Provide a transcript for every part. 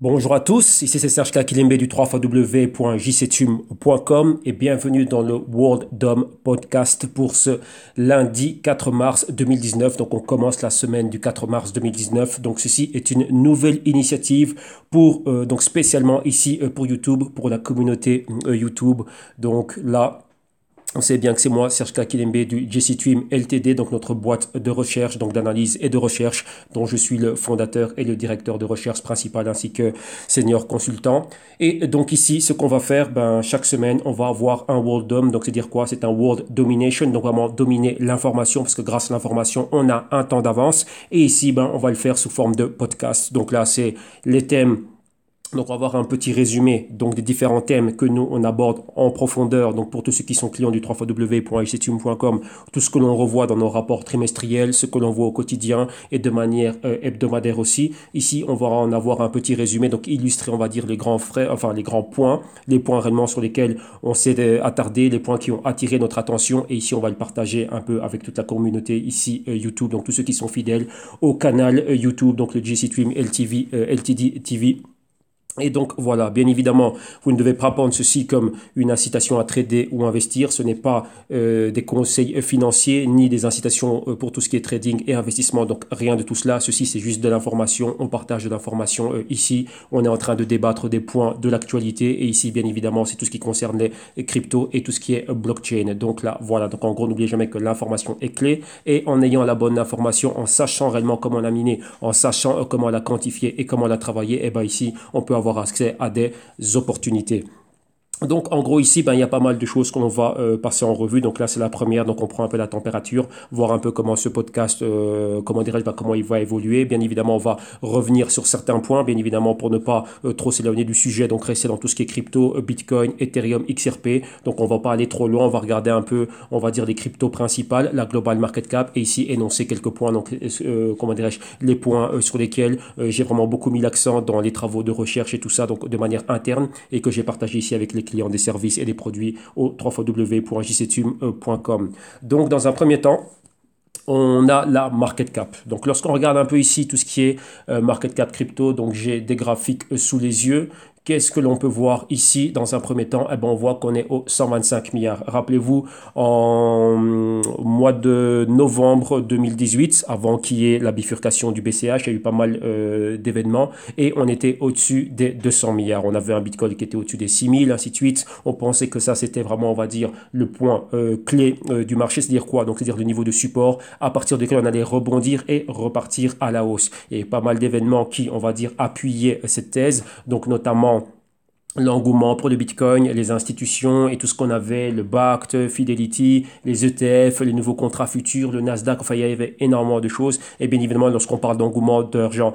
Bonjour à tous, ici c'est Serge Kakilembe du www.jctum.com et bienvenue dans le World Dom Podcast pour ce lundi 4 mars 2019. Donc on commence la semaine du 4 mars 2019. Donc ceci est une nouvelle initiative pour donc spécialement ici pour YouTube, pour la communauté YouTube. Donc là, on sait bien que c'est moi, Serge Kakilembe du JCTweam Ltd, donc notre boîte de recherche, donc d'analyse et de recherche, dont je suis le fondateur et le directeur de recherche principal ainsi que senior consultant. Et donc ici, ce qu'on va faire, chaque semaine, on va avoir un World Dom. Donc c'est dire quoi? C'est un World Domination, donc vraiment dominer l'information, parce que grâce à l'information, on a un temps d'avance. Et ici, on va le faire sous forme de podcast. Donc là, c'est les thèmes. Donc, on va avoir un petit résumé donc des différents thèmes que nous, on aborde en profondeur. Donc, pour tous ceux qui sont clients du www.ictium.com, tout ce que l'on revoit dans nos rapports trimestriels, ce que l'on voit au quotidien et de manière hebdomadaire aussi. Ici, on va en avoir un petit résumé, donc illustrer, on va dire, les grands frais, enfin, les grands points, les points réellement sur lesquels on s'est attardé, les points qui ont attiré notre attention. Et ici, on va le partager un peu avec toute la communauté ici, YouTube. Donc, tous ceux qui sont fidèles au canal YouTube, donc le JCTweam LTD TV. Et donc voilà, bien évidemment, vous ne devez pas prendre ceci comme une incitation à trader ou investir. Ce n'est pas des conseils financiers ni des incitations pour tout ce qui est trading et investissement. Donc rien de tout cela. Ceci, c'est juste de l'information. On partage de l'information ici. On est en train de débattre des points de l'actualité. Et ici, bien évidemment, c'est tout ce qui concerne les cryptos et tout ce qui est blockchain. Donc là, voilà. Donc en gros, n'oubliez jamais que l'information est clé. Et en ayant la bonne information, en sachant réellement comment la miner, en sachant comment la quantifier et comment la travailler, et bien ici, on peut avoir accès à des opportunités. Donc en gros ici, il y a pas mal de choses qu'on va passer en revue. Donc là c'est la première, donc on prend un peu la température, voir un peu comment ce podcast, comment dirais-je, comment il va évoluer. Bien évidemment, on va revenir sur certains points, bien évidemment pour ne pas trop s'éloigner du sujet, donc rester dans tout ce qui est crypto, Bitcoin, Ethereum, XRP. Donc on va pas aller trop loin, on va regarder un peu, on va dire les cryptos principales, la global market cap, et ici énoncer quelques points, donc comment dirais-je, les points sur lesquels j'ai vraiment beaucoup mis l'accent dans les travaux de recherche et tout ça, donc de manière interne, et que j'ai partagé ici avec les clients des services et des produits au www.jctum.com. Donc, dans un premier temps, on a la market cap. Donc, lorsqu'on regarde un peu ici tout ce qui est market cap crypto, donc j'ai des graphiques sous les yeux. Qu'est-ce que l'on peut voir ici dans un premier temps? On voit qu'on est au 125 milliards. Rappelez-vous, en mois de novembre 2018, avant qu'il y ait la bifurcation du BCH, il y a eu pas mal d'événements et on était au-dessus des 200 milliards. On avait un Bitcoin qui était au-dessus des 6000, ainsi de suite. On pensait que ça, c'était vraiment, on va dire, le point clé du marché. C'est-à-dire quoi? Donc, c'est-à-dire le niveau de support à partir duquel on allait rebondir et repartir à la hausse. Il y a eu pas mal d'événements qui, on va dire, appuyaient cette thèse. Donc, notamment l'engouement pour le Bitcoin, les institutions et tout ce qu'on avait, le BACT, Fidelity, les ETF, les nouveaux contrats futurs, le Nasdaq, enfin il y avait énormément de choses. Et bien évidemment, lorsqu'on parle d'engouement d'argent,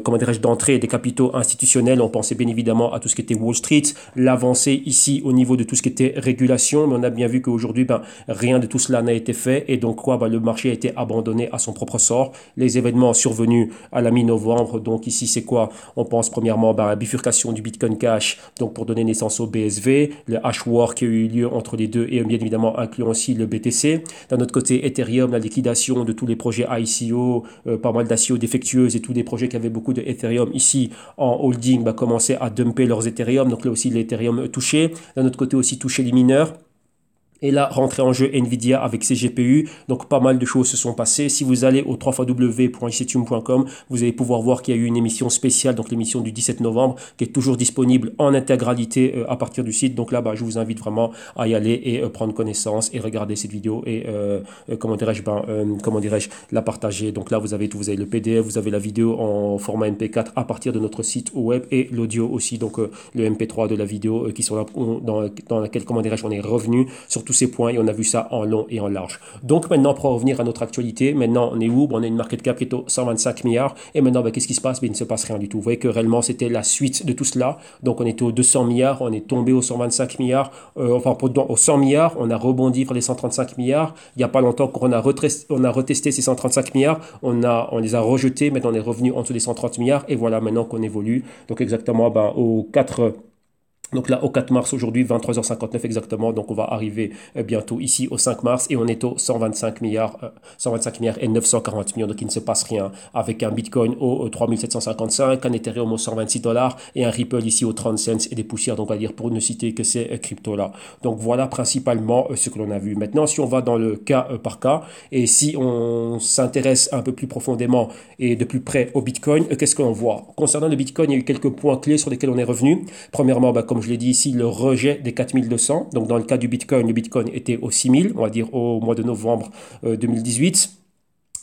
comment dirais-je, d'entrée des capitaux institutionnels, on pensait bien évidemment à tout ce qui était Wall Street, l'avancée ici au niveau de tout ce qui était régulation, mais on a bien vu qu'aujourd'hui, rien de tout cela n'a été fait et donc le marché a été abandonné à son propre sort. Les événements survenus à la mi-novembre, donc ici c'est quoi? On pense premièrement à la bifurcation du Bitcoin Cash, donc pour donner naissance au BSV, le hash war qui a eu lieu entre les deux et bien évidemment incluant aussi le BTC. D'un autre côté, Ethereum, la liquidation de tous les projets ICO, pas mal d'ICO défectueuses et tous les projets qui avaient beaucoup de Ethereum ici en holding commençaient à dumper leurs Ethereum. Donc là aussi l'Ethereum touché. D'un autre côté aussi touché les mineurs. Et là, rentrer en jeu Nvidia avec ses GPU. Donc, pas mal de choses se sont passées. Si vous allez au www.ictium.com, vous allez pouvoir voir qu'il y a eu une émission spéciale, donc l'émission du 17 novembre, qui est toujours disponible en intégralité à partir du site. Donc là, je vous invite vraiment à y aller et prendre connaissance et regarder cette vidéo et, comment dirais-je, la partager. Donc là, vous avez tout. Vous avez le PDF, vous avez la vidéo en format MP4 à partir de notre site web et l'audio aussi, donc le MP3 de la vidéo qui sont là, dans laquelle, comment dirais-je, on est revenu sur tous ces points et on a vu ça en long et en large. Donc maintenant, pour revenir à notre actualité, maintenant on est où? On a une market cap qui est au 125 milliards et maintenant qu'est-ce qui se passe? Il ne se passe rien du tout. Vous voyez que réellement c'était la suite de tout cela. Donc on était au 200 milliards, on est tombé au 125 milliards, au 100 milliards, on a rebondi vers les 135 milliards. Il n'y a pas longtemps qu'on a retesté ces 135 milliards, on les a rejetés, maintenant on est revenu en dessous des 130 milliards et voilà maintenant qu'on évolue. Donc exactement au 4 Donc là, au 4 mars aujourd'hui, 23h59 exactement. Donc on va arriver bientôt ici au 5 mars et on est au 125 milliards et 940 millions. Donc il ne se passe rien avec un Bitcoin au 3755, un Ethereum au 126 dollars et un Ripple ici au 30 cents et des poussières. Donc on va dire pour ne citer que ces cryptos-là. Donc voilà principalement ce que l'on a vu. Maintenant, si on va dans le cas par cas et si on s'intéresse un peu plus profondément et de plus près au Bitcoin, qu'est-ce qu'on voit? Concernant le Bitcoin, il y a eu quelques points clés sur lesquels on est revenu. Premièrement, comme je l'ai dit ici, le rejet des 4200. Donc, dans le cas du Bitcoin, le Bitcoin était aux 6000, on va dire au mois de novembre 2018.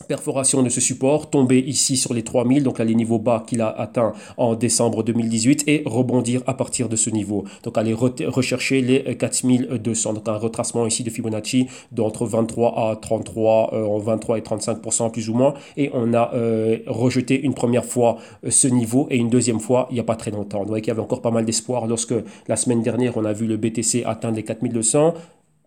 Perforation de ce support, tombé ici sur les 3000, donc là les niveaux bas qu'il a atteint en décembre 2018 et rebondir à partir de ce niveau. Donc aller rechercher les 4200, donc un retracement ici de Fibonacci d'entre 23 à 33, 23 et 35% plus ou moins. Et on a rejeté une première fois ce niveau et une deuxième fois il n'y a pas très longtemps. Donc voyez qu'il y avait encore pas mal d'espoir lorsque la semaine dernière on a vu le BTC atteindre les 4200.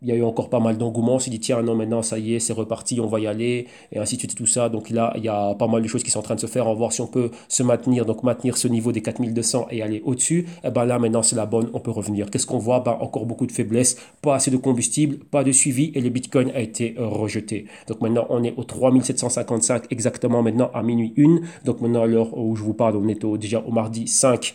Il y a eu encore pas mal d'engouement. On s'est dit, tiens, non, maintenant, ça y est, c'est reparti, on va y aller, et ainsi de suite, et tout ça. Donc là, il y a pas mal de choses qui sont en train de se faire. On va voir si on peut se maintenir, donc maintenir ce niveau des 4200 et aller au-dessus. Et ben là, maintenant, c'est la bonne, on peut revenir. Qu'est-ce qu'on voit? Ben, encore beaucoup de faiblesses, pas assez de combustible, pas de suivi, et le Bitcoin a été rejeté. Donc maintenant, on est au 3755 exactement maintenant à minuit 1. Donc maintenant, à l'heure où je vous parle, on est déjà au mardi 5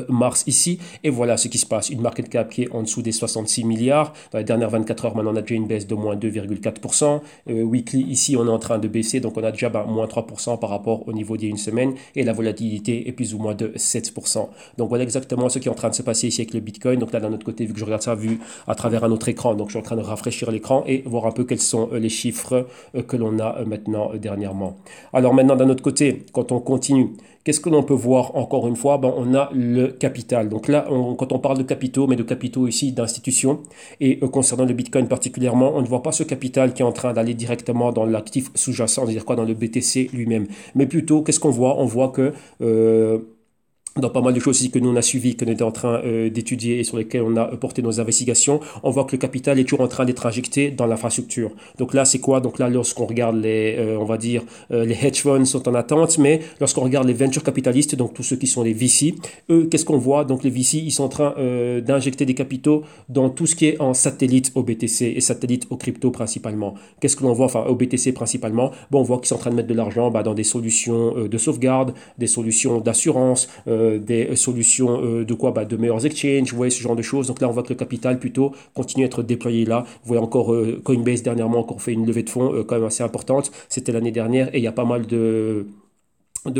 mars ici, et voilà ce qui se passe. Une market cap qui est en dessous des 66 milliards. Dans les dernières 24 heures, maintenant, on a déjà une baisse de moins 2,4%. Weekly, ici, on est en train de baisser, donc on a déjà moins 3% par rapport au niveau d'il y a une semaine, et la volatilité est plus ou moins de 7%. Donc voilà exactement ce qui est en train de se passer ici avec le Bitcoin. Donc là, d'un autre côté, vu que je regarde ça vu à travers un autre écran, donc je suis en train de rafraîchir l'écran et voir un peu quels sont les chiffres que l'on a maintenant dernièrement. Alors maintenant, d'un autre côté, quand on continue, qu'est-ce que l'on peut voir encore une fois? On a le capital. Donc là, quand on parle de capitaux, mais de capitaux ici d'institutions, et concernant le Bitcoin particulièrement, on ne voit pas ce capital qui est en train d'aller directement dans l'actif sous-jacent, c'est-à-dire quoi, dans le BTC lui-même. Mais plutôt, qu'est-ce qu'on voit? On voit que dans pas mal de choses aussi que nous on a suivies, que nous étions en train d'étudier et sur lesquelles on a porté nos investigations, on voit que le capital est toujours en train d'être injecté dans l'infrastructure. Donc là, c'est quoi? Donc là, lorsqu'on regarde on va dire, les hedge funds sont en attente, mais lorsqu'on regarde les venture capitalistes, donc tous ceux qui sont les VC, eux, qu'est-ce qu'on voit? Donc les VC, ils sont en train d'injecter des capitaux dans tout ce qui est en satellite au BTC et satellite au crypto principalement. Qu'est-ce que l'on voit? Enfin, au BTC principalement. On voit qu'ils sont en train de mettre de l'argent dans des solutions de sauvegarde, des solutions d'assurance, des solutions de quoi? De meilleurs exchanges, vous voyez ce genre de choses. Donc là, on voit que le capital plutôt continue à être déployé là. Vous voyez encore Coinbase dernièrement encore fait une levée de fonds quand même assez importante. C'était l'année dernière et il y a pas mal de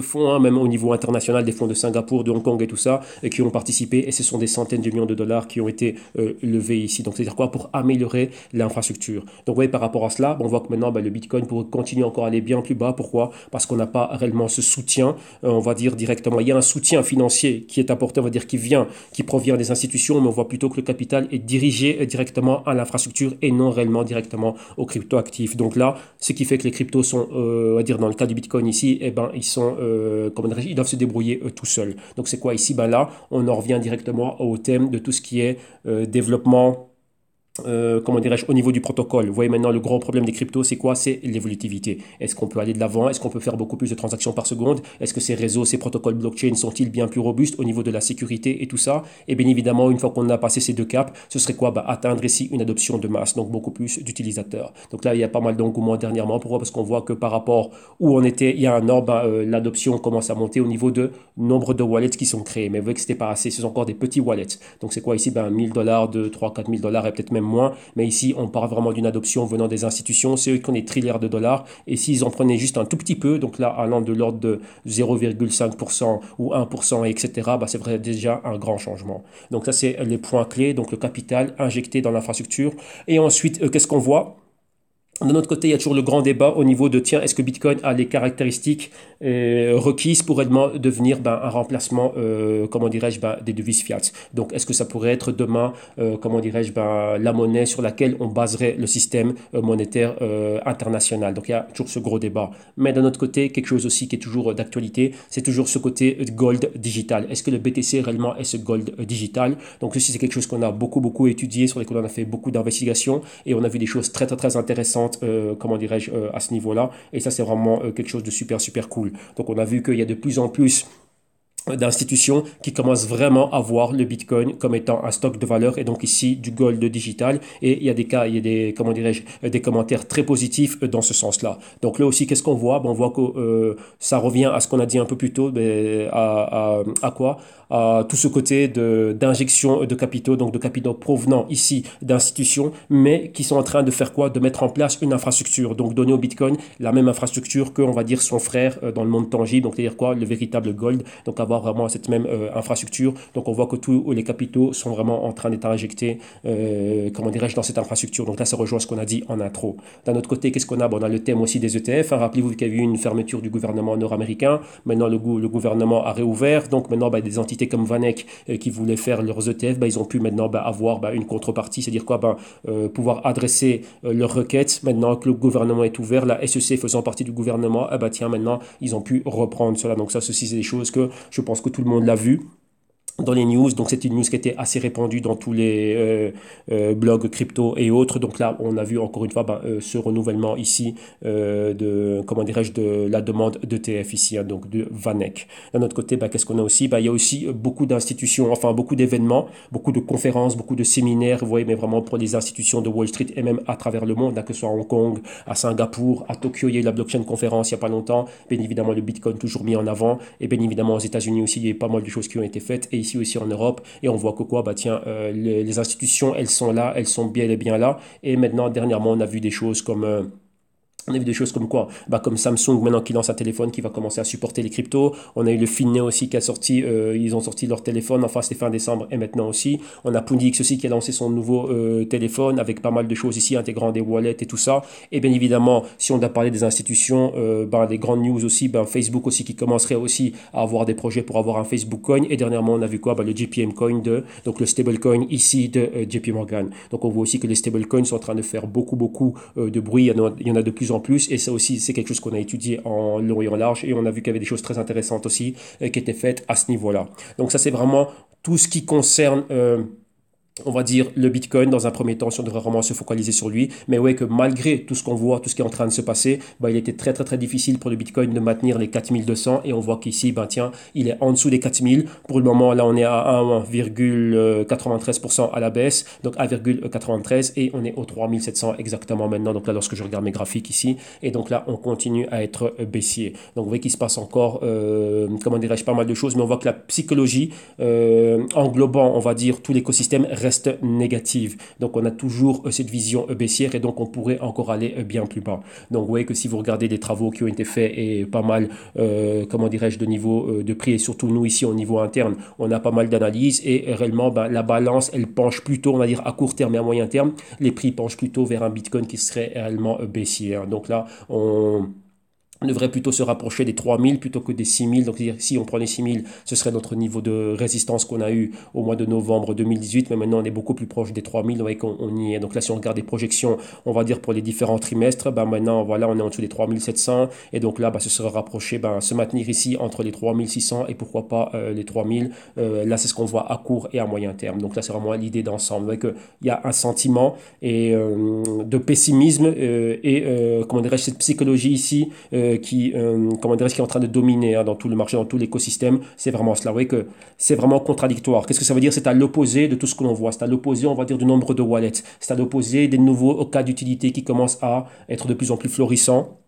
fonds, même au niveau international, des fonds de Singapour, de Hong Kong et tout ça, et qui ont participé, et ce sont des centaines de millions de dollars qui ont été levés ici. Donc, c'est-à-dire quoi? Pour améliorer l'infrastructure. Donc, vous voyez, par rapport à cela, on voit que maintenant, le Bitcoin pourrait continuer encore à aller bien plus bas. Pourquoi? Parce qu'on n'a pas réellement ce soutien, on va dire directement. Il y a un soutien financier qui est apporté, on va dire, qui provient des institutions, mais on voit plutôt que le capital est dirigé directement à l'infrastructure et non réellement directement aux crypto-actifs. Donc là, ce qui fait que les cryptos sont, on va dire, dans le cas du Bitcoin ici, ils sont ils doivent se débrouiller tout seuls. Donc c'est quoi ici? Là, on en revient directement au thème de tout ce qui est développement. Comment dirais-je, au niveau du protocole. Vous voyez maintenant le gros problème des cryptos, c'est quoi? C'est l'évolutivité. Est-ce qu'on peut aller de l'avant? Est-ce qu'on peut faire beaucoup plus de transactions par seconde? Est-ce que ces réseaux, ces protocoles blockchain sont-ils bien plus robustes au niveau de la sécurité et tout ça? Et bien évidemment, une fois qu'on a passé ces deux caps, ce serait quoi? Atteindre ici une adoption de masse, donc beaucoup plus d'utilisateurs. Donc là, il y a pas mal d'engouement dernièrement. Pourquoi? Parce qu'on voit que par rapport où on était il y a un an, l'adoption commence à monter au niveau de nombre de wallets qui sont créés. Mais vous voyez que c'était pas assez, ce sont encore des petits wallets. Donc c'est quoi ici? 1000 dollars, 2, 3, 4000 dollars et peut-être même moins, mais ici on parle vraiment d'une adoption venant des institutions, c'est eux qui ont des trilliards de dollars, et s'ils en prenaient juste un tout petit peu, donc là allant de l'ordre de 0,5% ou 1%, etc., c'est vrai déjà un grand changement. Donc ça c'est les points clés, donc le capital injecté dans l'infrastructure, et ensuite qu'est-ce qu'on voit? De notre côté, il y a toujours le grand débat au niveau de, tiens, est-ce que Bitcoin a les caractéristiques requises pour devenir un remplacement, comment dirais-je, des devises fiat. Donc, est-ce que ça pourrait être demain, comment dirais-je, la monnaie sur laquelle on baserait le système monétaire international. Donc, il y a toujours ce gros débat. Mais d'un autre côté, quelque chose aussi qui est toujours d'actualité, c'est toujours ce côté gold digital. Est-ce que le BTC réellement est ce gold digital? Donc, ceci, c'est quelque chose qu'on a beaucoup étudié, sur lesquels on a fait beaucoup d'investigations, et on a vu des choses très intéressantes, comment dirais-je, à ce niveau-là. Et ça, c'est vraiment quelque chose de super cool. Donc, on a vu qu'il y a de plus en plus d'institutions qui commencent vraiment à voir le Bitcoin comme étant un stock de valeur et donc ici du gold digital et il y a des cas, il y a des, comment dirais-je, des commentaires très positifs dans ce sens-là. Donc là aussi, qu'est-ce qu'on voit? Ben, on voit que ça revient à ce qu'on a dit un peu plus tôt, ben, à quoi? À tout ce côté d'injection de capitaux, donc de capitaux provenant ici d'institutions, mais qui sont en train de faire quoi? De mettre en place une infrastructure, donc donner au Bitcoin la même infrastructure que, on va dire, son frère dans le monde tangible, donc c'est-à-dire quoi? Le véritable gold, donc avoir vraiment cette même infrastructure. Donc on voit que tous les capitaux sont vraiment en train d'être injectés, comment dirais-je, dans cette infrastructure. Donc là, ça rejoint ce qu'on a dit en intro. D'un autre côté, qu'est-ce qu'on a? Bon, on a le thème aussi des ETF. Hein. Rappelez-vous qu'il y a eu une fermeture du gouvernement nord-américain. Maintenant, le gouvernement a réouvert. Donc maintenant, des entités comme Vanek qui voulaient faire leurs ETF, ils ont pu maintenant avoir une contrepartie, c'est-à-dire quoi? Pouvoir adresser leurs requêtes. Maintenant que le gouvernement est ouvert, la SEC faisant partie du gouvernement, tiens, maintenant, ils ont pu reprendre cela. Donc ça, ceci, c'est des choses que je pense que tout le monde l'a vu dans les news. Donc c'est une news qui était assez répandue dans tous les blogs crypto et autres. Donc là, on a vu encore une fois ce renouvellement ici de, comment dirais-je, de la demande d'ETF ici, hein, donc de Vanek. D'un autre côté, qu'est-ce qu'on a aussi? Il y a aussi beaucoup d'institutions, enfin beaucoup d'événements, beaucoup de conférences, beaucoup de séminaires, vous voyez, mais vraiment pour les institutions de Wall Street et même à travers le monde, hein, que ce soit à Hong Kong, à Singapour, à Tokyo, il y a eu la blockchain conférence il n'y a pas longtemps. Bien évidemment, le Bitcoin toujours mis en avant. Et bien évidemment, aux États-Unis aussi, il y a eu pas mal de choses qui ont été faites. Et ici aussi en Europe. Et on voit que quoi, tiens, les institutions, elles sont là, elles sont bien et bien là. Et maintenant, dernièrement, on a vu des choses comme on a vu des choses comme quoi? Comme Samsung maintenant qui lance un téléphone qui va commencer à supporter les cryptos. On a eu le Finney aussi qui a sorti, ils ont sorti leur téléphone, enfin c'était fin décembre et maintenant aussi. On a Pundix aussi qui a lancé son nouveau téléphone avec pas mal de choses ici, intégrant des wallets et tout ça. Et bien évidemment, si on doit parler des institutions, des grandes news aussi, Facebook aussi qui commencerait aussi à avoir des projets pour avoir un Facebook coin. Et dernièrement, on a vu quoi? Le JPM coin donc le stablecoin ici de JP Morgan. Donc on voit aussi que les stablecoins sont en train de faire beaucoup de bruit. Il y en a de plus en plus et ça aussi c'est quelque chose qu'on a étudié en long et en large et on a vu qu'il y avait des choses très intéressantes aussi qui étaient faites à ce niveau-là. Donc ça c'est vraiment tout ce qui concerne on va dire le Bitcoin dans un premier temps, si on devrait vraiment se focaliser sur lui. Mais ouais, que malgré tout ce qu'on voit, tout ce qui est en train de se passer, il était très difficile pour le Bitcoin de maintenir les 4200 et on voit qu'ici, tiens, il est en dessous des 4000. Pour le moment, là, on est à 1,93% à la baisse, donc 1,93 et on est aux 3700 exactement maintenant. Donc là, lorsque je regarde mes graphiques ici, et donc là, on continue à être baissier. Donc vous voyez qu'il se passe encore, comment dirais-je, pas mal de choses, mais on voit que la psychologie, englobant, on va dire, tout l'écosystème, reste négative. Donc on a toujours cette vision baissière et donc on pourrait encore aller bien plus bas. Donc vous voyez que si vous regardez des travaux qui ont été faits et pas mal, comment dirais-je, de niveau de prix et surtout nous ici au niveau interne, on a pas mal d'analyses et réellement la balance elle penche plutôt, on va dire à court terme et à moyen terme, les prix penchent plutôt vers un Bitcoin qui serait réellement baissier. Donc là on devrait plutôt se rapprocher des 3000 plutôt que des 6000. Donc, si on prend les 6000, ce serait notre niveau de résistance qu'on a eu au mois de novembre 2018. Mais maintenant, on est beaucoup plus proche des 3000. Vous voyez qu'on y est. Donc là, si on regarde des projections, on va dire pour les différents trimestres, maintenant, voilà, on est en dessous des 3700. Et donc là, ce serait rapproché, se maintenir ici entre les 3600 et pourquoi pas les 3000. Là, c'est ce qu'on voit à court et à moyen terme. Donc là, c'est vraiment l'idée d'ensemble. Vous voyez qu'il y a un sentiment de pessimisme comment dirais-je, cette psychologie ici comment dirais-je, qui est en train de dominer dans tout le marché, dans tout l'écosystème. C'est vraiment cela. Vous voyez que c'est vraiment contradictoire. Qu'est-ce que ça veut dire? C'est à l'opposé de tout ce que l'on voit. C'est à l'opposé, on va dire, du nombre de wallets. C'est à l'opposé des nouveaux cas d'utilité qui commencent à être de plus en plus florissants.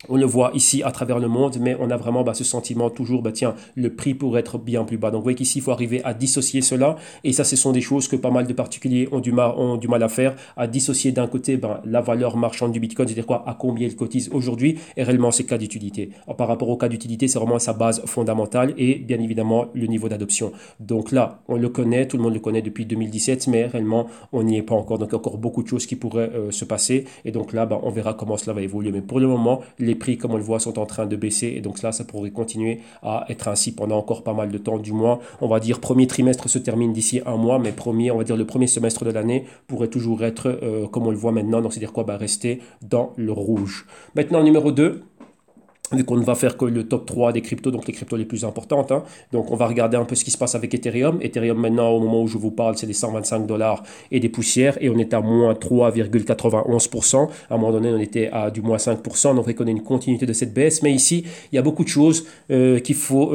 On le voit ici à travers le monde, mais on a vraiment ce sentiment toujours, tiens, le prix pourrait être bien plus bas. Donc vous voyez qu'ici, il faut arriver à dissocier cela. Et ça, ce sont des choses que pas mal de particuliers ont du mal à faire, à dissocier d'un côté la valeur marchande du Bitcoin, c'est-à-dire quoi, à combien il cotise aujourd'hui, et réellement ses cas d'utilité. Par rapport aux cas d'utilité, c'est vraiment sa base fondamentale et bien évidemment le niveau d'adoption. Donc là, on le connaît, tout le monde le connaît depuis 2017, mais réellement, on n'y est pas encore. Donc il y a encore beaucoup de choses qui pourraient se passer. Et donc là, on verra comment cela va évoluer. Mais pour le moment, les prix, comme on le voit, sont en train de baisser et donc là, ça pourrait continuer à être ainsi pendant encore pas mal de temps. Du moins, on va dire premier trimestre se termine d'ici un mois, mais on va dire le premier semestre de l'année pourrait toujours être comme on le voit maintenant, donc c'est-à-dire quoi, rester dans le rouge. Maintenant, numéro 2. Vu qu'on ne va faire que le top 3 des cryptos, donc les cryptos les plus importantes. Donc on va regarder un peu ce qui se passe avec Ethereum. Ethereum maintenant, au moment où je vous parle, c'est des 125 dollars et des poussières. Et on est à moins 3,91%. À un moment donné, on était à du moins 5%. Donc on voit qu'on a une continuité de cette baisse. Mais ici, il y a beaucoup de choses qu'il faut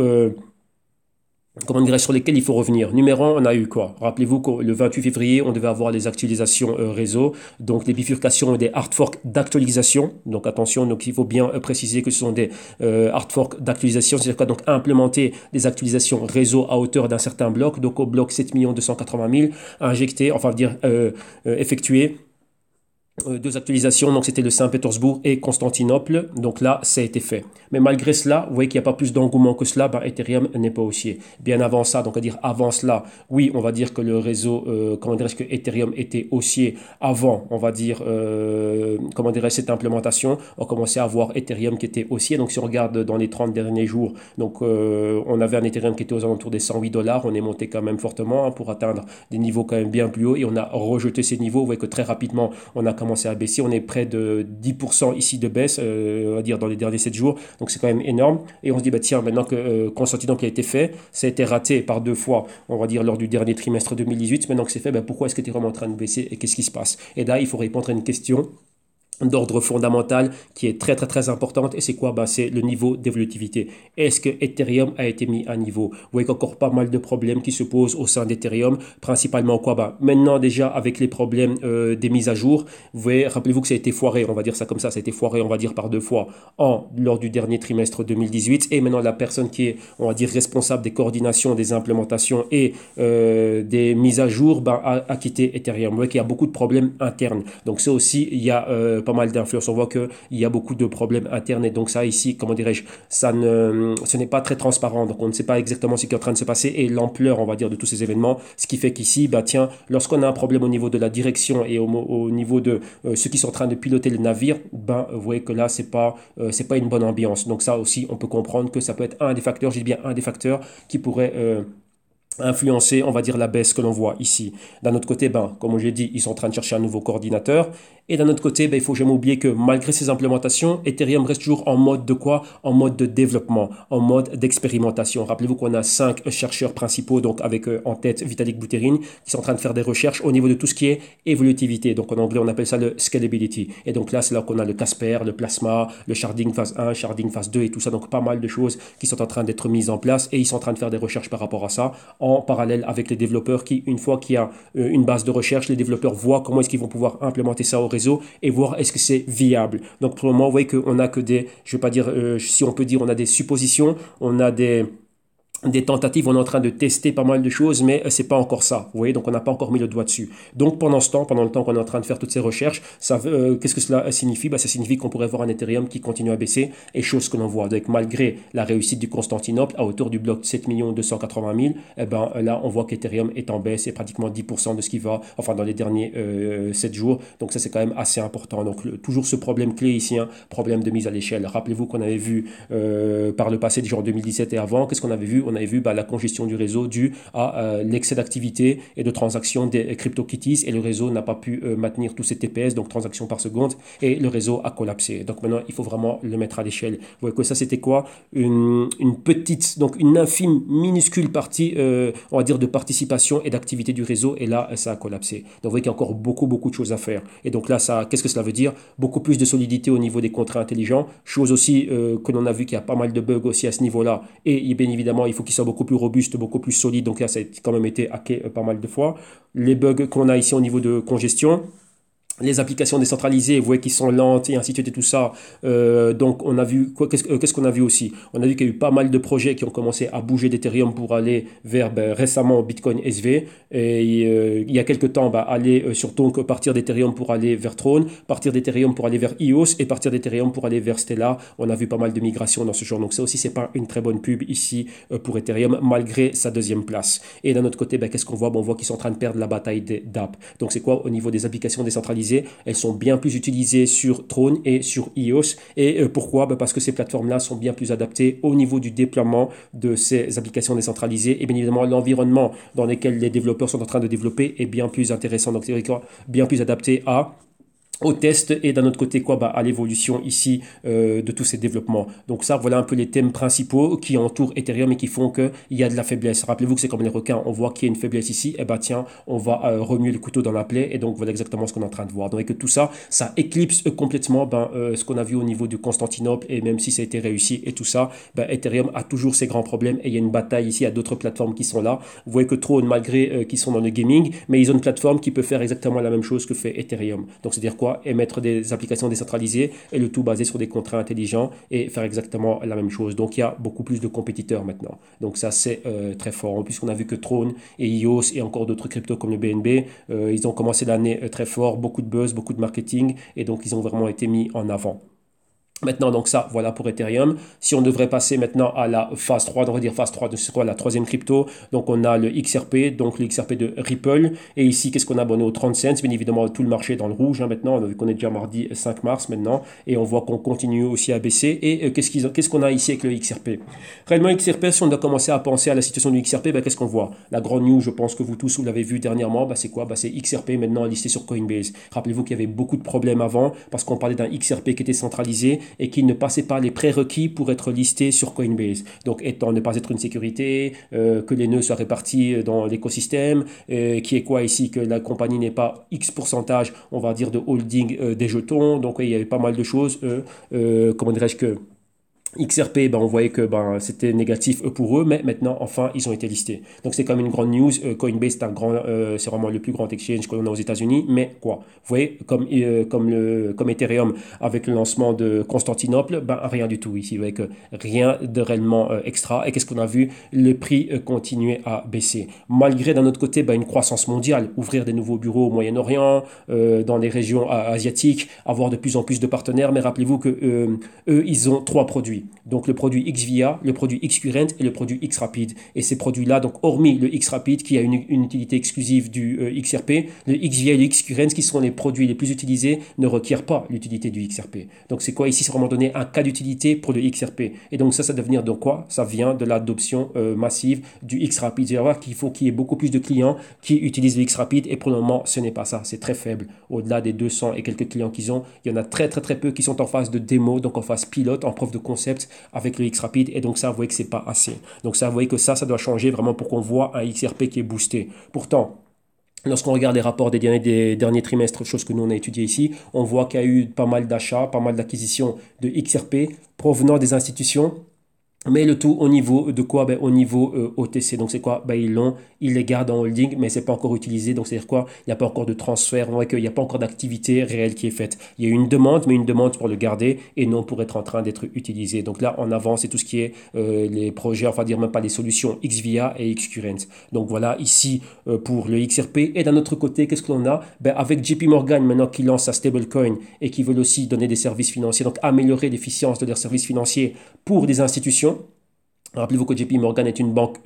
comment dirais sur lesquels il faut revenir. Numéro un, on a eu quoi? Rappelez-vous que le 28 février, on devait avoir les actualisations réseau, donc les bifurcations et des hard forks d'actualisation. Donc attention, donc il faut bien préciser que ce sont des hard forks d'actualisation, c'est-à-dire quoi? Donc implémenter des actualisations réseau à hauteur d'un certain bloc, donc au bloc 7 280 000, injecter, enfin dire effectuer deux actualisations, donc c'était le Saint-Pétersbourg et Constantinople. Donc là, ça a été fait. Mais malgré cela, vous voyez qu'il n'y a pas plus d'engouement que cela, ben, Ethereum n'est pas haussier. Bien avant ça, donc à dire avant cela, oui, on va dire que le réseau, comment dirais-je, que Ethereum était haussier avant, on va dire, comment dirais-je, cette implémentation. On commençait à voir Ethereum qui était haussier. Donc si on regarde dans les 30 derniers jours, donc on avait un Ethereum qui était aux alentours des 108 dollars. On est monté quand même fortement hein, pour atteindre des niveaux quand même bien plus hauts et on a rejeté ces niveaux. Vous voyez que très rapidement, on a commencé à baisser. On est près de 10% ici de baisse, on va dire dans les derniers 7 jours. Donc c'est quand même énorme. Et on se dit, bah, tiens, maintenant que Constantinople a été fait, ça a été raté par deux fois, on va dire lors du dernier trimestre 2018. Maintenant que c'est fait, bah, pourquoi est-ce que tu es vraiment en train de baisser et qu'est-ce qui se passe? Et là, il faut répondre à une question d'ordre fondamental qui est très très très importante et c'est quoi c'est le niveau d'évolutivité. Est-ce que Ethereum a été mis à niveau? Vous voyez qu'encore pas mal de problèmes qui se posent au sein d'Ethereum, principalement quoi maintenant déjà avec les problèmes des mises à jour, vous voyez, rappelez-vous que ça a été foiré, on va dire ça comme ça a été foiré on va dire par deux fois lors du dernier trimestre 2018 et maintenant la personne qui est on va dire responsable des coordinations, des implémentations et des mises à jour a quitté Ethereum. Vous voyez qu'il y a beaucoup de problèmes internes. Donc ça aussi il y a pas mal d'influence. On voit qu'il y a beaucoup de problèmes internes et donc ça ici, comment dirais-je, ce n'est pas très transparent. Donc on ne sait pas exactement ce qui est en train de se passer et l'ampleur, on va dire, de tous ces événements. Ce qui fait qu'ici, tiens, lorsqu'on a un problème au niveau de la direction et au niveau de ceux qui sont en train de piloter le navire, vous voyez que là, c'est pas une bonne ambiance. Donc ça aussi, on peut comprendre que ça peut être un des facteurs, je dis bien un des facteurs qui pourrait influencer, on va dire, la baisse que l'on voit ici. D'un autre côté, comme je l'ai dit, ils sont en train de chercher un nouveau coordinateur. Et d'un autre côté, il faut jamais oublier que malgré ces implémentations, Ethereum reste toujours en mode de quoi? En mode de développement, en mode d'expérimentation. Rappelez-vous qu'on a 5 chercheurs principaux, donc avec en tête Vitalik Buterin, qui sont en train de faire des recherches au niveau de tout ce qui est évolutivité. Donc en anglais, on appelle ça le scalability. Et donc là, c'est là qu'on a le Casper, le Plasma, le Sharding phase 1, Sharding phase 2 et tout ça. Donc pas mal de choses qui sont en train d'être mises en place et ils sont en train de faire des recherches par rapport à ça en parallèle avec les développeurs qui, une fois qu'il y a une base de recherche, les développeurs voient comment est-ce qu'ils vont pouvoir implémenter ça au réseau et voir est-ce que c'est viable. Donc pour le moment, vous voyez qu'on a que des, je ne vais pas dire, si on peut dire, on a des suppositions, on a des tentatives, on est en train de tester pas mal de choses, mais c'est pas encore ça. Vous voyez, donc on n'a pas encore mis le doigt dessus. Donc pendant ce temps, pendant le temps qu'on est en train de faire toutes ces recherches, qu'est-ce que cela signifie? Ça signifie qu'on pourrait voir un Ethereum qui continue à baisser, et chose que l'on voit. Donc malgré la réussite du Constantinople à hauteur du bloc 7 280 000, là on voit qu'Ethereum est en baisse, et pratiquement 10% de ce qui va, enfin dans les derniers 7 jours. Donc ça c'est quand même assez important. Donc toujours ce problème clé ici, problème de mise à l'échelle. Rappelez-vous qu'on avait vu par le passé, déjà en 2017 et avant, qu'est-ce qu'on avait vu? On avait vu la congestion du réseau due à l'excès d'activité et de transactions des CryptoKitties et le réseau n'a pas pu maintenir tous ces TPS, donc transactions par seconde, et le réseau a collapsé. Donc maintenant, il faut vraiment le mettre à l'échelle. Vous voyez que ça, c'était quoi? Une petite, donc une infime, minuscule partie, on va dire, de participation et d'activité du réseau, et là, ça a collapsé. Donc vous voyez qu'il y a encore beaucoup, beaucoup de choses à faire. Et donc là, qu'est-ce que cela veut dire? Beaucoup plus de solidité au niveau des contrats intelligents, chose aussi que l'on a vu qu'il y a pas mal de bugs aussi à ce niveau-là, et bien évidemment, il faut qu'ils soient beaucoup plus robustes, beaucoup plus solides. Donc là, ça a quand même été hacké pas mal de fois. Les bugs qu'on a ici au niveau de congestion, les applications décentralisées, vous voyez qu'ils sont lentes et ainsi de suite et tout ça. Donc on a vu qu'est-ce qu'on a vu aussi? On a vu qu'il y a eu pas mal de projets qui ont commencé à bouger d'Ethereum pour aller vers récemment Bitcoin SV et il y a quelques temps aller sur donc partir d'Ethereum pour aller vers Tron, partir d'Ethereum pour aller vers EOS et partir d'Ethereum pour aller vers Stellar. On a vu pas mal de migrations dans ce genre. Donc ça aussi c'est pas une très bonne pub ici pour Ethereum malgré sa deuxième place. Et d'un autre côté, qu'est-ce qu'on voit? On voit qu'ils sont en train de perdre la bataille des DApp. Donc c'est quoi au niveau des applications décentralisées? Elles sont bien plus utilisées sur Tron et sur EOS. Et pourquoi? Parce que ces plateformes-là sont bien plus adaptées au niveau du déploiement de ces applications décentralisées. Et bien évidemment, l'environnement dans lequel les développeurs sont en train de développer est bien plus intéressant. Donc, c'est bien plus adapté à au test et d'un autre côté quoi à l'évolution ici de tous ces développements. Donc ça voilà un peu les thèmes principaux qui entourent Ethereum et qui font qu'il y a de la faiblesse. Rappelez-vous que c'est comme les requins, on voit qu'il y a une faiblesse ici, et bah tiens on va remuer le couteau dans la plaie et donc voilà exactement ce qu'on est en train de voir. Donc et que tout ça, ça éclipse complètement ce qu'on a vu au niveau du Constantinople et même si ça a été réussi et tout ça, Ethereum a toujours ses grands problèmes et il y a une bataille ici à d'autres plateformes qui sont là. Vous voyez que Tron malgré qu'ils sont dans le gaming, mais ils ont une plateforme qui peut faire exactement la même chose que fait Ethereum. Donc c'est-à-dire quoi? Émettre des applications décentralisées et le tout basé sur des contrats intelligents et faire exactement la même chose. Donc il y a beaucoup plus de compétiteurs maintenant. Donc ça c'est très fort. En plus on a vu que Tron et EOS et encore d'autres cryptos comme le BNB, ils ont commencé l'année très fort, beaucoup de buzz, beaucoup de marketing et donc ils ont vraiment été mis en avant. Maintenant, donc ça, voilà pour Ethereum. Si on devrait passer maintenant à la phase 3, on va dire phase 3, c'est quoi la troisième crypto? Donc on a le XRP, donc le XRP de Ripple. Et ici, qu'est-ce qu'on a? Bon, on est au 30 cents, bien évidemment, tout le marché est dans le rouge maintenant, vu qu'on est déjà mardi 5 mars maintenant. Et on voit qu'on continue aussi à baisser. Et qu'est-ce qu'on a ici avec le XRP? Réellement, XRP, si on doit commencer à penser à la situation du XRP, qu'est-ce qu'on voit? La grande news, je pense que vous tous, vous l'avez vu dernièrement, c'est quoi? C'est XRP maintenant listé sur Coinbase. Rappelez-vous qu'il y avait beaucoup de problèmes avant parce qu'on parlait d'un XRP qui était centralisé et qui ne passait pas les prérequis pour être listé sur Coinbase. Donc, étant ne pas être une sécurité, que les nœuds soient répartis dans l'écosystème, qui est quoi ici, que la compagnie n'ait pas X pourcentage, on va dire, de holding des jetons. Donc, il y avait pas mal de choses, comment dirais-je que XRP, on voyait que c'était négatif pour eux, mais maintenant, enfin, ils ont été listés. Donc, c'est quand même une grande news. Coinbase, c'est vraiment le plus grand exchange qu'on a aux États-Unis. Mais quoi? Vous voyez, comme Ethereum, avec le lancement de Constantinople, rien du tout ici. Vous voyez que rien de réellement extra. Et qu'est-ce qu'on a vu? Le prix continuait à baisser. Malgré, d'un autre côté, une croissance mondiale, ouvrir des nouveaux bureaux au Moyen-Orient, dans les régions asiatiques, avoir de plus en plus de partenaires. Mais rappelez-vous que eux, ils ont 3 produits. Donc le produit XVIA, le produit XCurrent et le produit XRapid. Et ces produits-là, donc hormis le XRapid qui a une utilité exclusive du XRP, le XVIA et le XCurrent qui sont les produits les plus utilisés ne requièrent pas l'utilité du XRP. Donc c'est quoi ici? C'est vraiment donner un cas d'utilité pour le XRP. Et donc ça devient de quoi? Ça vient de l'adoption massive du XRapid. Vous allez voir qu'il faut qu'il y ait beaucoup plus de clients qui utilisent le XRapid et pour le moment ce n'est pas ça. C'est très faible. Au-delà des 200 et quelques clients qu'ils ont, il y en a très très très peu qui sont en phase de démo, donc en phase pilote, en preuve de concept avec le XRapid et donc ça, vous voyez que c'est pas assez. Donc ça, vous voyez que ça doit changer vraiment pour qu'on voit un XRP qui est boosté. Pourtant, lorsqu'on regarde les rapports des derniers trimestres, chose que nous on a étudié ici, on voit qu'il y a eu pas mal d'achats, pas mal d'acquisitions de XRP provenant des institutions. Mais le tout au niveau de quoi? Au niveau OTC. Donc c'est quoi? Ils les gardent en holding, mais c'est pas encore utilisé. Donc c'est-à-dire quoi? Il n'y a pas encore de transfert, on voit qu'il n'y a pas encore d'activité réelle qui est faite. Il y a une demande, mais une demande pour le garder et non pour être en train d'être utilisé. Donc là, on avance, c'est tout ce qui est les projets, enfin dire même pas les solutions XVIA et XCurrent. Donc voilà, ici pour le XRP. Et d'un autre côté, qu'est-ce que l'on a? Avec JP Morgan maintenant qui lance sa stablecoin et qui veulent aussi donner des services financiers, donc améliorer l'efficience de leurs services financiers pour des institutions. Rappelez-vous que JP Morgan est une banque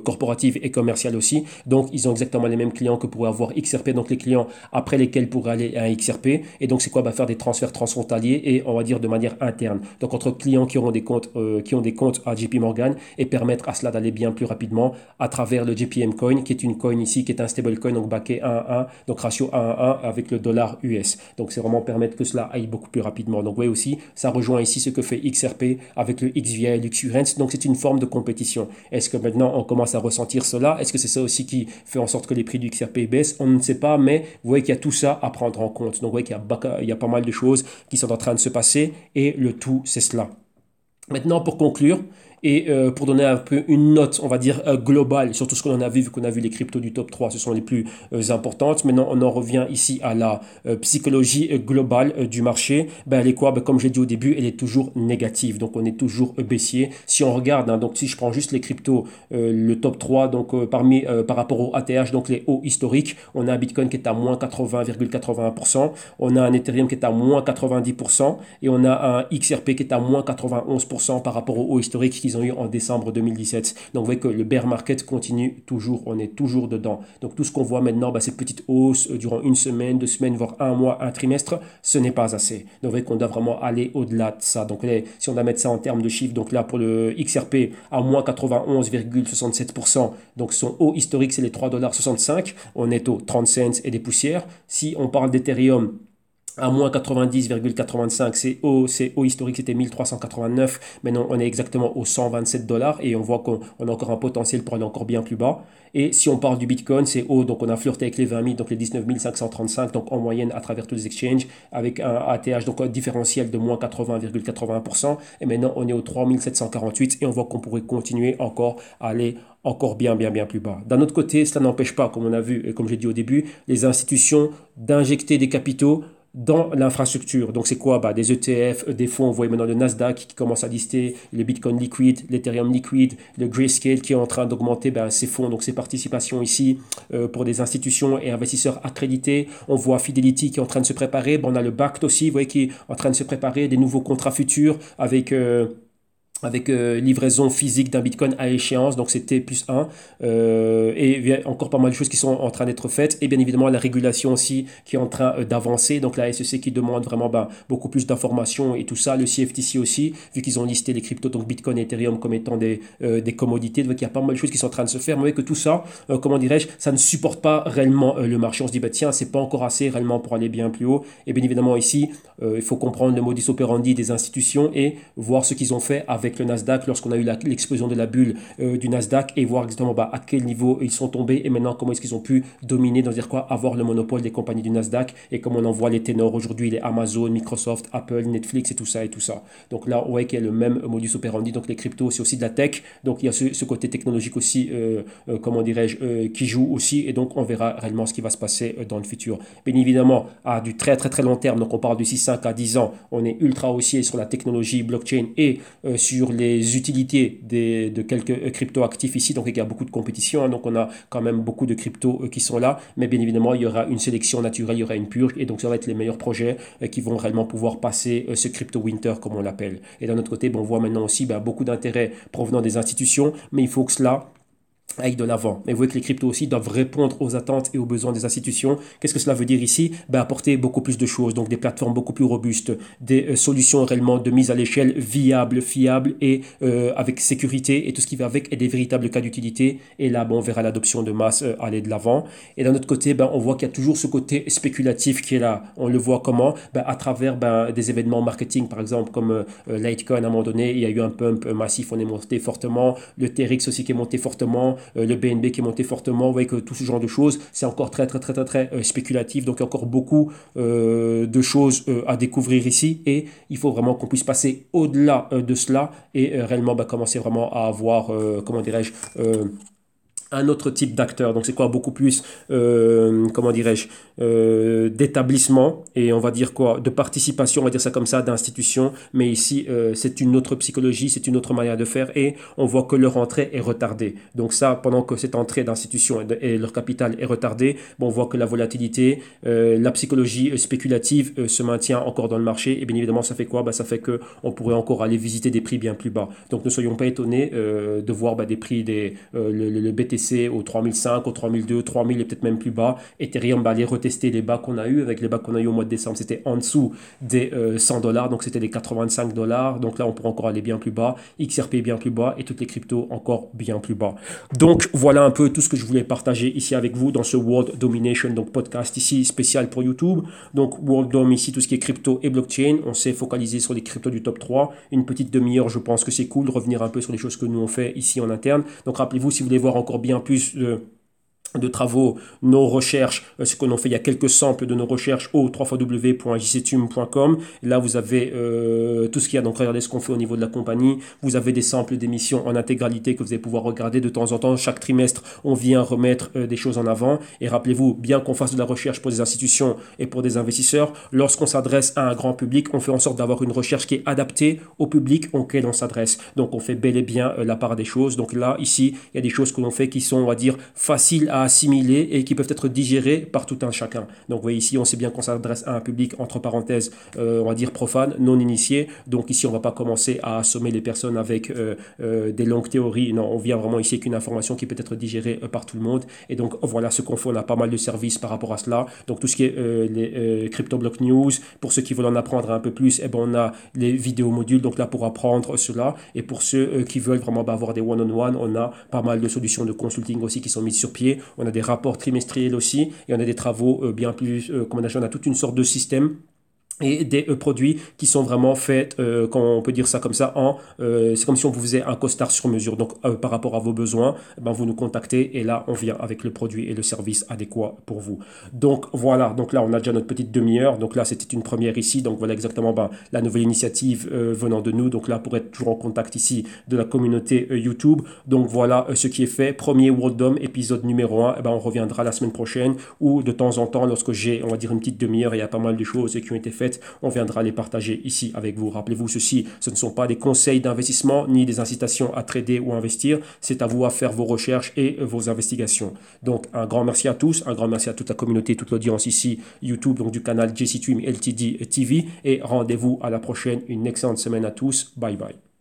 corporative et commerciale aussi. Donc, ils ont exactement les mêmes clients que pourraient avoir XRP. Donc, les clients après lesquels pourraient aller à un XRP. Et donc, c'est quoi? Faire des transferts transfrontaliers et on va dire de manière interne. Donc, entre clients qui ont des comptes à JP Morgan et permettre à cela d'aller bien plus rapidement à travers le JPM Coin, qui est une coin ici, qui est un stablecoin, donc backé 1 à 1, donc ratio 1 à 1 avec le dollar US. Donc, c'est vraiment permettre que cela aille beaucoup plus rapidement. Donc, vous voyez aussi, ça rejoint ici ce que fait XRP avec le XVIA et l'XCurrent. Donc, c'est une forme de compétition. Est-ce que maintenant on commence à ressentir cela? Est-ce que c'est ça aussi qui fait en sorte que les prix du XRP baissent? On ne sait pas, mais vous voyez qu'il y a tout ça à prendre en compte. Donc vous voyez qu'il y a pas mal de choses qui sont en train de se passer et le tout, c'est cela. Maintenant, pour conclure, et pour donner un peu une note, on va dire globale, sur tout ce qu'on en a vu qu'on a vu les cryptos du top 3, ce sont les plus importantes. Maintenant, on en revient ici à la psychologie globale du marché. Elle est quoi? Comme j'ai dit au début, elle est toujours négative. Donc, on est toujours baissier. Si on regarde, donc si je prends juste les cryptos, le top 3, donc par rapport au ATH, donc les hauts historiques, on a un Bitcoin qui est à moins 80,81%, on a un Ethereum qui est à moins 90% et on a un XRP qui est à moins 91% par rapport aux hauts historiques qui ont eu en décembre 2017. Donc vous voyez que le bear market continue toujours, on est toujours dedans. Donc tout ce qu'on voit maintenant, ces petites hausses durant une semaine, 2 semaines, voire un mois, un trimestre, ce n'est pas assez. Donc vous voyez qu'on doit vraiment aller au-delà de ça. Donc si on doit mettre ça en termes de chiffres, donc là pour le XRP à moins 91,67%, donc son haut historique c'est les 3,65$, on est aux 30 cents et des poussières. Si on parle d'Ethereum, à moins 90,85, c'est haut historique, c'était 1389. Maintenant, on est exactement aux 127 dollars et on voit qu'on a encore un potentiel pour aller encore bien plus bas. Et si on parle du Bitcoin, c'est haut, donc on a flirté avec les 20 000, donc les 19 535, donc en moyenne à travers tous les exchanges, avec un ATH, donc un différentiel de moins 80,80%. Et maintenant, on est aux 3 748 et on voit qu'on pourrait continuer encore à aller encore bien plus bas. D'un autre côté, cela n'empêche pas, comme on a vu et comme j'ai dit au début, les institutions d'injecter des capitaux dans l'infrastructure. Donc c'est quoi? Des ETF, des fonds, vous voyez maintenant le Nasdaq qui commence à lister, le Bitcoin liquide, l'Ethereum liquide, le Grayscale qui est en train d'augmenter ses fonds, donc ses participations ici pour des institutions et investisseurs accrédités. On voit Fidelity qui est en train de se préparer. On a le BACT aussi, vous voyez, qui est en train de se préparer, des nouveaux contrats futurs avec livraison physique d'un Bitcoin à échéance, donc c'est T+1, et il y a encore pas mal de choses qui sont en train d'être faites, et bien évidemment la régulation aussi qui est en train d'avancer, donc la SEC qui demande vraiment beaucoup plus d'informations et tout ça, le CFTC aussi, vu qu'ils ont listé les cryptos, donc Bitcoin et Ethereum comme étant des commodités, donc il y a pas mal de choses qui sont en train de se faire, mais que tout ça, comment dirais-je, ça ne supporte pas réellement le marché, on se dit, tiens, c'est pas encore assez réellement pour aller bien plus haut, et bien évidemment ici, il faut comprendre le modus operandi des institutions et voir ce qu'ils ont fait avec le Nasdaq lorsqu'on a eu l'explosion de la bulle du Nasdaq et voir exactement à quel niveau ils sont tombés et maintenant comment est-ce qu'ils ont pu dominer, dire quoi, avoir le monopole des compagnies du Nasdaq et comme on en voit les ténors aujourd'hui, les Amazon, Microsoft, Apple, Netflix et tout ça et tout ça. Donc là, on voit qu'il y a le même modus operandi. Donc les cryptos, c'est aussi de la tech. Donc il y a ce côté technologique aussi, comment dirais-je, qui joue aussi et donc on verra réellement ce qui va se passer dans le futur. Bien évidemment, à du très long terme, donc on parle d'ici 5 à 10 ans, on est ultra haussier sur la technologie blockchain et sur les utilités de quelques crypto-actifs ici. Donc il y a beaucoup de compétition, donc on a quand même beaucoup de cryptos qui sont là, mais bien évidemment il y aura une sélection naturelle, il y aura une purge et donc ça va être les meilleurs projets qui vont réellement pouvoir passer ce crypto winter comme on l'appelle. Et d'un autre côté, on voit maintenant aussi beaucoup d'intérêt provenant des institutions, mais il faut que cela aille de l'avant. Mais vous voyez que les cryptos aussi doivent répondre aux attentes et aux besoins des institutions. Qu'est-ce que cela veut dire ici? Apporter beaucoup plus de choses, donc des plateformes beaucoup plus robustes, des solutions réellement de mise à l'échelle viables, fiables et avec sécurité et tout ce qui va avec et des véritables cas d'utilité. Et là, on verra l'adoption de masse aller de l'avant. Et d'un autre côté, on voit qu'il y a toujours ce côté spéculatif qui est là. On le voit comment? À travers des événements marketing, par exemple, comme Litecoin à un moment donné, il y a eu un pump massif, on est monté fortement. Le TRX aussi qui est monté fortement. Le BNB qui est monté fortement, vous voyez que tout ce genre de choses, c'est encore très spéculatif, donc il y a encore beaucoup de choses à découvrir ici et il faut vraiment qu'on puisse passer au-delà de cela et réellement commencer vraiment à avoir, comment dirais-je, un autre type d'acteur. Donc c'est quoi? Beaucoup plus, comment dirais-je, d'établissement et on va dire quoi? De participation, on va dire ça comme ça, d'institution. Mais ici, c'est une autre psychologie, c'est une autre manière de faire et on voit que leur entrée est retardée. Donc ça, pendant que cette entrée d'institution et leur capital est retardée, on voit que la volatilité, la psychologie spéculative se maintient encore dans le marché et bien évidemment, ça fait quoi? Ça fait que on pourrait encore aller visiter des prix bien plus bas. Donc ne soyons pas étonnés de voir des prix le BTC au 3005, au 3002, 3000 et peut-être même plus bas. Ethereum aller retester les bas qu'on a eu. Avec les bas qu'on a eu au mois de décembre, c'était en dessous des 100 dollars, donc c'était des 85 dollars. Donc là, on pourrait encore aller bien plus bas. XRP bien plus bas et toutes les cryptos encore bien plus bas. Donc voilà un peu tout ce que je voulais partager ici avec vous dans ce World Domination, donc podcast ici spécial pour YouTube. Donc World Dom ici, tout ce qui est crypto et blockchain. On s'est focalisé sur les cryptos du top 3. Une petite demi-heure, je pense que c'est cool de revenir un peu sur les choses que nous on fait ici en interne. Donc rappelez-vous, si vous voulez voir encore bien plus de travaux, nos recherches, ce que l'on fait, il y a quelques samples de nos recherches au www.jctum.com. Là, vous avez tout ce qu'il y a. Donc, regardez ce qu'on fait au niveau de la compagnie. Vous avez des samples d'émissions en intégralité que vous allez pouvoir regarder de temps en temps. Chaque trimestre, on vient remettre des choses en avant. Et rappelez-vous, bien qu'on fasse de la recherche pour des institutions et pour des investisseurs, lorsqu'on s'adresse à un grand public, on fait en sorte d'avoir une recherche qui est adaptée au public auquel on s'adresse. Donc, on fait bel et bien la part des choses. Donc là, ici, il y a des choses que l'on fait qui sont, on va dire, faciles à assimiler et qui peuvent être digérés par tout un chacun. Donc vous voyez ici, on sait bien qu'on s'adresse à un public, entre parenthèses, on va dire profane, non initié. Donc ici, on ne va pas commencer à assommer les personnes avec des longues théories. Non, on vient vraiment ici avec une information qui peut être digérée par tout le monde. Et donc voilà ce qu'on fait. On a pas mal de services par rapport à cela. Donc tout ce qui est les CryptoBlock News, pour ceux qui veulent en apprendre un peu plus, on a les vidéos modules, donc là pour apprendre cela. Et pour ceux qui veulent vraiment avoir des one-on-one, on a pas mal de solutions de consulting aussi qui sont mises sur pied. On a des rapports trimestriels aussi et on a des travaux bien plus, comment on a toute une sorte de système et des produits qui sont vraiment faits, on peut dire ça comme ça, c'est comme si on vous faisait un costard sur mesure. Donc, par rapport à vos besoins, ben, vous nous contactez et là, on vient avec le produit et le service adéquat pour vous. Donc, voilà. Donc là, on a déjà notre petite demi-heure. Donc là, c'était une première ici. Donc, voilà exactement ben, la nouvelle initiative venant de nous. Donc là, pour être toujours en contact ici de la communauté YouTube. Donc, voilà ce qui est fait. Premier World Dome, épisode numéro 1. Eh ben, on reviendra la semaine prochaine ou de temps en temps, lorsque j'ai, on va dire, une petite demi-heure, il y a pas mal de choses qui ont été faites, on viendra les partager ici avec vous. Rappelez-vous ceci, ce ne sont pas des conseils d'investissement ni des incitations à trader ou investir, c'est à vous à faire vos recherches et vos investigations. Donc un grand merci à tous, un grand merci à toute la communauté, toute l'audience ici YouTube, donc du canal JC Twim LTD TV, et rendez-vous à la prochaine, une excellente semaine à tous, bye bye.